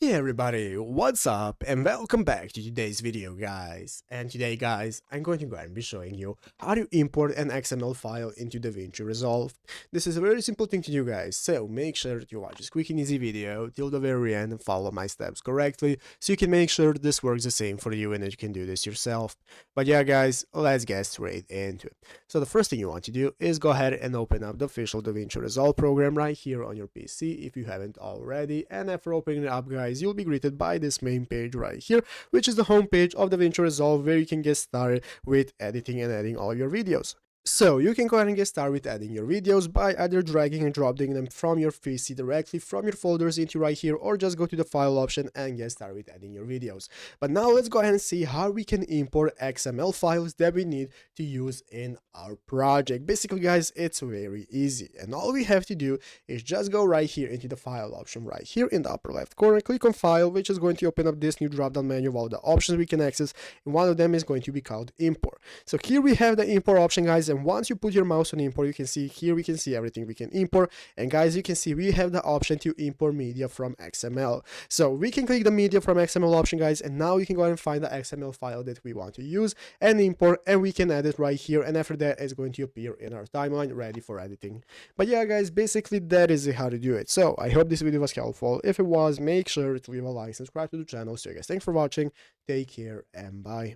Hey everybody, what's up and welcome back to today's video guys. And today guys, I'm going to go ahead and be showing you how to import an XML file into Davinci Resolve. This is a very simple thing to do guys, so make sure that you watch this quick and easy video till the very end and follow my steps correctly so you can make sure that this works the same for you and that you can do this yourself. But yeah guys, let's get straight into it. So the first thing you want to do is go ahead and open up the official Davinci Resolve program right here on your PC if you haven't already, and after opening it up guys, you'll be greeted by this main page right here, which is the home page of Davinci Resolve, where you can get started with editing and adding all your videos. So you can go ahead and get started with adding your videos by either dragging and dropping them from your PC directly from your folders into right here, or just go to the file option and get started with adding your videos. But now let's go ahead and see how we can import XML files that we need to use in our project. Basically guys, it's very easy, and all we have to do is just go right here into the file option right here in the upper left corner, click on file, which is going to open up this new drop down menu of all the options we can access, and one of them is going to be called import. So here we have the import option guys, and once you put your mouse on import, you can see here, we can see everything we can import. And guys, you can see we have the option to import media from XML. So we can click the media from XML option guys, and now you can go ahead and find the XML file that we want to use and import, and we can add it right here, and after that it's going to appear in our timeline ready for editing. But yeah guys, basically that is how to do it. So I hope this video was helpful. If it was, make sure to leave a like, subscribe to the channel. So guys, thanks for watching, take care, and bye.